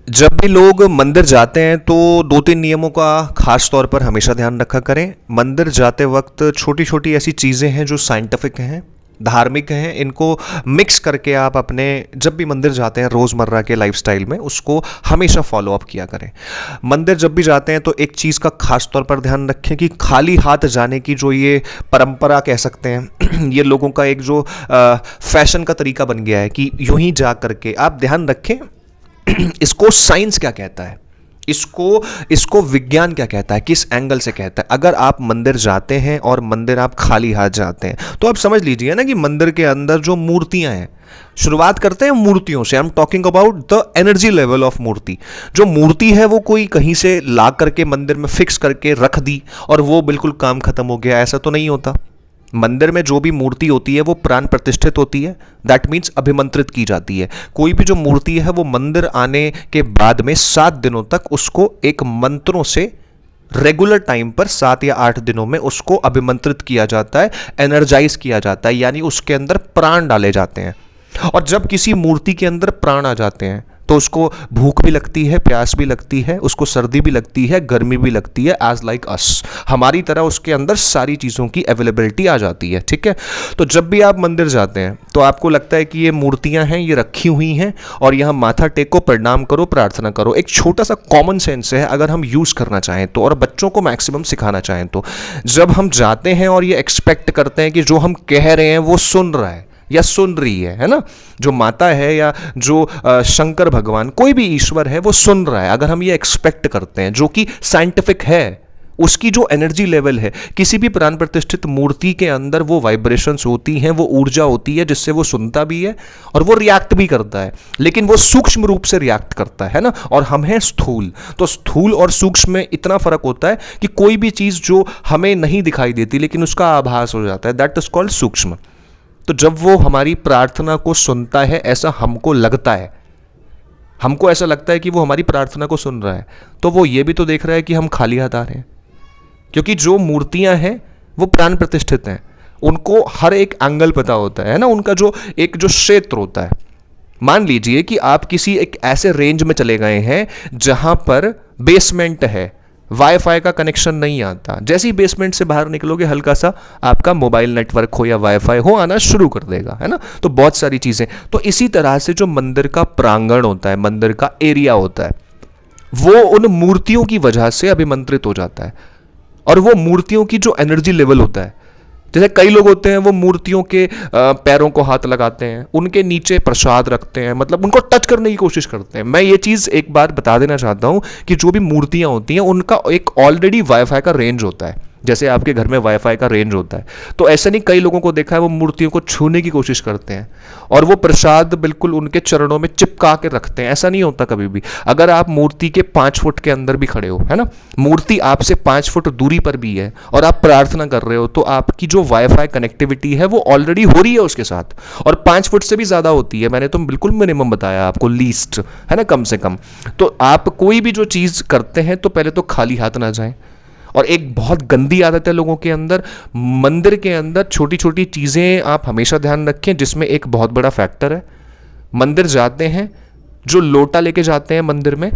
जब भी लोग मंदिर जाते हैं तो दो तीन नियमों का खास तौर पर हमेशा ध्यान रखा करें। मंदिर जाते वक्त छोटी छोटी ऐसी चीज़ें हैं जो साइंटिफिक हैं, धार्मिक हैं, इनको मिक्स करके आप अपने जब भी मंदिर जाते हैं रोज़मर्रा के लाइफस्टाइल में उसको हमेशा फॉलो अप किया करें। मंदिर जब भी जाते हैं तो एक चीज़ का खास तौर पर ध्यान रखें कि खाली हाथ जाने की जो ये परंपरा कह सकते हैं ये लोगों का एक जो फैशन का तरीका बन गया है कि यूं ही जा करके, आप ध्यान रखें इसको साइंस क्या कहता है, इसको इसको विज्ञान क्या कहता है, किस एंगल से कहता है। अगर आप मंदिर जाते हैं और मंदिर आप खाली हाथ जाते हैं तो आप समझ लीजिए ना कि मंदिर के अंदर जो मूर्तियां हैं, शुरुआत करते हैं मूर्तियों से। I am talking about the energy level of मूर्ति। जो मूर्ति है वो कोई कहीं से ला करके मंदिर में फिक्स करके रख दी और वो बिल्कुल काम खत्म हो गया, ऐसा तो नहीं होता। मंदिर में जो भी मूर्ति होती है वो प्राण प्रतिष्ठित होती है, दैट मीन्स अभिमंत्रित की जाती है। कोई भी जो मूर्ति है वो मंदिर आने के बाद में 7 दिनों तक उसको एक मंत्रों से रेगुलर टाइम पर 7 या 8 दिनों में उसको अभिमंत्रित किया जाता है, एनर्जाइज किया जाता है, यानी उसके अंदर प्राण डाले जाते हैं। और जब किसी मूर्ति के अंदर प्राण आ जाते हैं तो उसको भूख भी लगती है, प्यास भी लगती है, उसको सर्दी भी लगती है, गर्मी भी लगती है, एज लाइक अस, हमारी तरह उसके अंदर सारी चीज़ों की अवेलेबिलिटी आ जाती है। ठीक है, तो जब भी आप मंदिर जाते हैं तो आपको लगता है कि ये मूर्तियां हैं, ये रखी हुई हैं और यहाँ माथा टेको, प्रणाम करो, प्रार्थना करो। एक छोटा सा कॉमन सेंस है अगर हम यूज़ करना चाहें तो, और बच्चों को मैक्सिमम सिखाना चाहें तो। जब हम जाते हैं और ये एक्सपेक्ट करते हैं कि जो हम कह रहे हैं वो सुन रहा है या सुन रही है ना, जो माता है या जो शंकर भगवान, कोई भी ईश्वर है वो सुन रहा है, अगर हम ये एक्सपेक्ट करते हैं, जो कि साइंटिफिक है, उसकी जो एनर्जी लेवल है, किसी भी प्राण प्रतिष्ठित मूर्ति के अंदर वो वाइब्रेशंस होती हैं, वो ऊर्जा होती है जिससे वो सुनता भी है और वो रिएक्ट भी करता है, लेकिन वो सूक्ष्म रूप से रिएक्ट करता है ना, और हम हैं स्थूल। तो स्थूल और सूक्ष्म में इतना फर्क होता है कि कोई भी चीज़ जो हमें नहीं दिखाई देती लेकिन उसका आभास हो जाता है, दैट इज कॉल्ड सूक्ष्म। तो जब वो हमारी प्रार्थना को सुनता है, ऐसा हमको लगता है, हमको ऐसा लगता है कि वो हमारी प्रार्थना को सुन रहा है, तो वो ये भी तो देख रहा है कि हम खाली हाथ आ रहे हैं, क्योंकि जो मूर्तियां हैं वो प्राण प्रतिष्ठित हैं, उनको हर एक एंगल पता होता है ना, उनका जो एक जो क्षेत्र होता है। मान लीजिए कि आप किसी एक ऐसे रेंज में चले गए हैं जहां पर बेसमेंट है, वाईफाई का कनेक्शन नहीं आता, जैसे ही बेसमेंट से बाहर निकलोगे हल्का सा आपका मोबाइल नेटवर्क हो या वाईफाई हो आना शुरू कर देगा, है ना। तो बहुत सारी चीजें, तो इसी तरह से जो मंदिर का प्रांगण होता है, मंदिर का एरिया होता है, वो उन मूर्तियों की वजह से अभिमंत्रित हो जाता है। और वो मूर्तियों की जो एनर्जी लेवल होता है, जैसे कई लोग होते हैं वो मूर्तियों के पैरों को हाथ लगाते हैं, उनके नीचे प्रसाद रखते हैं, मतलब उनको टच करने की कोशिश करते हैं। मैं ये चीज़ एक बार बता देना चाहता हूँ कि जो भी मूर्तियाँ होती हैं उनका एक ऑलरेडी वाईफाई का रेंज होता है, जैसे आपके घर में वाईफाई का रेंज होता है। तो ऐसा नहीं, कई लोगों को देखा है वो मूर्तियों को छूने की कोशिश करते हैं और वो प्रसाद बिल्कुल उनके चरणों में चिपका के रखते हैं, ऐसा नहीं होता कभी भी। अगर आप मूर्ति के 5 फुट के अंदर भी खड़े हो, है ना, मूर्ति आपसे 5 फुट दूरी पर भी है और आप प्रार्थना कर रहे हो, तो आपकी जो वाईफाई कनेक्टिविटी है वो ऑलरेडी हो रही है उसके साथ, और 5 फुट से भी ज़्यादा होती है। मैंने तो बिल्कुल मिनिमम बताया आपको, लीस्ट, है ना, कम से कम। तो आप कोई भी जो चीज़ करते हैं तो पहले तो खाली हाथ ना जाएं। और एक बहुत गंदी आदत है लोगों के अंदर, मंदिर के अंदर छोटी छोटी चीज़ें आप हमेशा ध्यान रखें, जिसमें एक बहुत बड़ा फैक्टर है। मंदिर जाते हैं, जो लोटा लेके जाते हैं मंदिर में,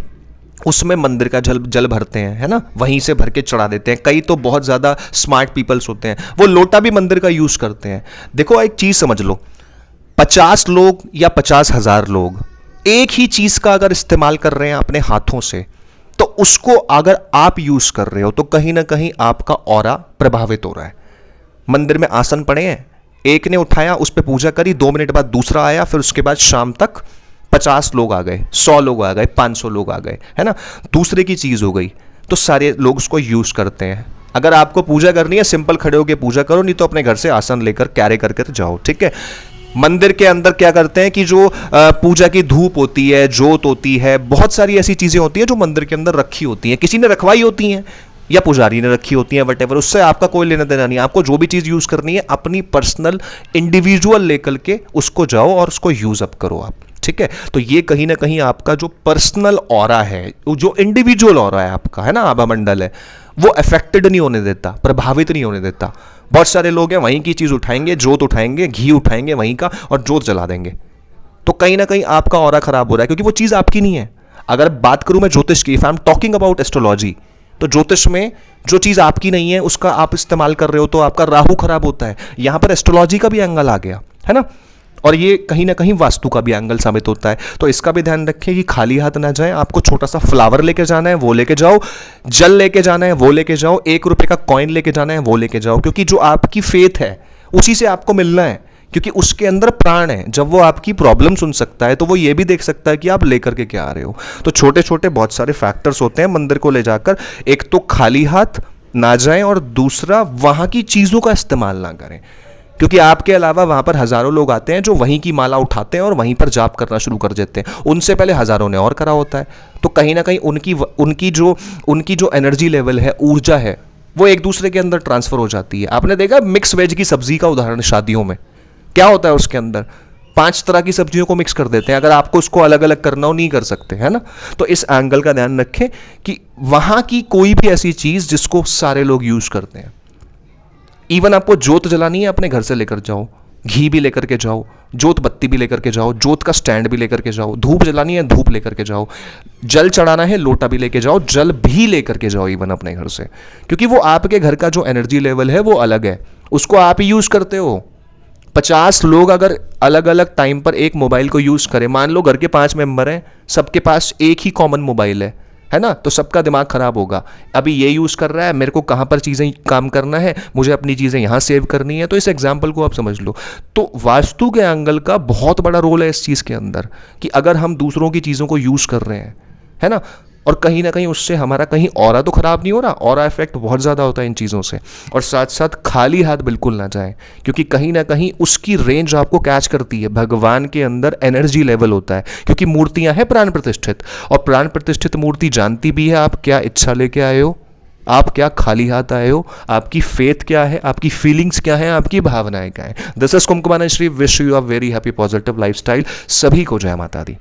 उसमें मंदिर का जल भरते हैं, है ना, वहीं से भर के चढ़ा देते हैं। कई तो बहुत ज़्यादा स्मार्ट पीपल्स होते हैं, वो लोटा भी मंदिर का यूज़ करते हैं। देखो एक चीज़ समझ लो, 50 लोग या 50,000 लोग एक ही चीज़ का अगर इस्तेमाल कर रहे हैं अपने हाथों से, तो उसको अगर आप यूज कर रहे हो तो कहीं ना कहीं आपका ऑरा प्रभावित हो रहा है। मंदिर में आसन पड़े हैं, एक ने उठाया, उस पर पूजा करी, 2 मिनट बाद दूसरा आया, फिर उसके बाद शाम तक 50 लोग आ गए, 100 लोग आ गए, 500 लोग आ गए, है ना, दूसरे की चीज हो गई, तो सारे लोग उसको यूज करते हैं। अगर आपको पूजा करनी है, सिंपल खड़े होकर पूजा करो, नहीं तो अपने घर से आसन लेकर कैरी करके जाओ, ठीक है। मंदिर के अंदर क्या करते हैं कि जो पूजा की धूप होती है, जोत होती है, बहुत सारी ऐसी चीजें होती हैं जो मंदिर के अंदर रखी होती हैं, किसी ने रखवाई होती हैं या पुजारी ने रखी होती है, वट एवर, उससे आपका कोई लेना देना नहीं। आपको जो भी चीज यूज करनी है अपनी पर्सनल इंडिविजुअल लेकर के उसको जाओ और उसको यूज अप करो आप, ठीक है। तो ये कहीं ना कहीं आपका जो पर्सनल ऑरा है, जो इंडिविजुअल ऑरा है आपका, है ना, आभा मंडल है, वो अफेक्टेड नहीं होने देता, प्रभावित नहीं होने देता। बहुत सारे लोग हैं वहीं की चीज उठाएंगे, जोत उठाएंगे, घी उठाएंगे वहीं का और जोत जला देंगे, तो कहीं ना कहीं आपका ऑरा खराब हो रहा है, क्योंकि वो चीज आपकी नहीं है। अगर बात करूं मैं ज्योतिष की, if I am talking about astrology, तो ज्योतिष में जो चीज आपकी नहीं है उसका आप इस्तेमाल कर रहे हो तो आपका राहु खराब होता है। यहां पर एस्ट्रोलॉजी का भी एंगल आ गया है ना, और ये कहीं ना कहीं वास्तु का भी एंगल साबित होता है। तो इसका भी ध्यान रखें कि खाली हाथ ना जाए। आपको छोटा सा फ्लावर लेके जाना है वो लेके जाओ, जल लेके जाना है वो लेके जाओ, 1 रुपए का कॉइन लेके जाना है वो लेके जाओ, क्योंकि जो आपकी फेथ है उसी से आपको मिलना है, क्योंकि उसके अंदर प्राण है। जब वो आपकी प्रॉब्लम सुन सकता है तो वो ये भी देख सकता है कि आप लेकर के क्या आ रहे हो। तो छोटे छोटे बहुत सारे फैक्टर्स होते हैं मंदिर को ले जाकर। एक तो खाली हाथ ना जाएं, और दूसरा वहां की चीजों का इस्तेमाल ना करें, क्योंकि आपके अलावा वहां पर हजारों लोग आते हैं जो वहीं की माला उठाते हैं और वहीं पर जाप करना शुरू कर देते हैं। उनसे पहले हजारों ने और करा होता है। तो कहीं ना कहीं उनकी जो एनर्जी लेवल है, ऊर्जा है, वो एक दूसरे के अंदर ट्रांसफर हो जाती है। आपने देखा मिक्स वेज की सब्जी का उदाहरण, शादियों में क्या होता है, उसके अंदर 5 तरह की सब्जियों को मिक्स कर देते हैं। अगर आपको उसको अलग अलग करना हो नहीं कर सकते, है ना। तो इस एंगल का ध्यान रखें कि वहां की कोई भी ऐसी चीज जिसको सारे लोग यूज करते हैं, इवन आपको जोत जलानी है अपने घर से लेकर जाओ, घी भी लेकर के जाओ, जोत बत्ती भी लेकर के जाओ, जोत का स्टैंड भी लेकर के जाओ, धूप जलानी है धूप लेकर के जाओ, जल चढ़ाना है लोटा भी लेके जाओ, जल भी लेकर के जाओ इवन अपने घर से, क्योंकि वो आपके घर का जो एनर्जी लेवल है वो अलग है, उसको आप ही यूज करते हो। 50 लोग अगर अलग अलग टाइम पर एक मोबाइल को यूज करें, मान लो घर के 5 मेंबर हैं, सबके पास एक ही कॉमन मोबाइल है ना, तो सबका दिमाग खराब होगा। अभी ये यूज कर रहा है, मेरे को कहां पर चीजें काम करना है, मुझे अपनी चीजें यहां सेव करनी है। तो इस एग्जांपल को आप समझ लो। तो वास्तु के एंगल का बहुत बड़ा रोल है इस चीज के अंदर, कि अगर हम दूसरों की चीजों को यूज कर रहे हैं, है ना, और कहीं ना कहीं उससे हमारा कहीं ऑरा तो खराब नहीं हो रहा, ऑरा इफेक्ट बहुत ज़्यादा होता है इन चीज़ों से। और साथ साथ खाली हाथ बिल्कुल ना जाएं, क्योंकि कहीं ना कहीं उसकी रेंज आपको कैच करती है। भगवान के अंदर एनर्जी लेवल होता है, क्योंकि मूर्तियां हैं प्राण प्रतिष्ठित, और प्राण प्रतिष्ठित मूर्ति जानती भी है आप क्या इच्छा लेके आए हो, आप क्या खाली हाथ आए हो, आपकी फेथ क्या है, आपकी फीलिंग्स क्या है, आपकी भावनाएं क्या है। This is Kumkumana Shri, wish you a very happy positive lifestyle. सभी को जय माता दी।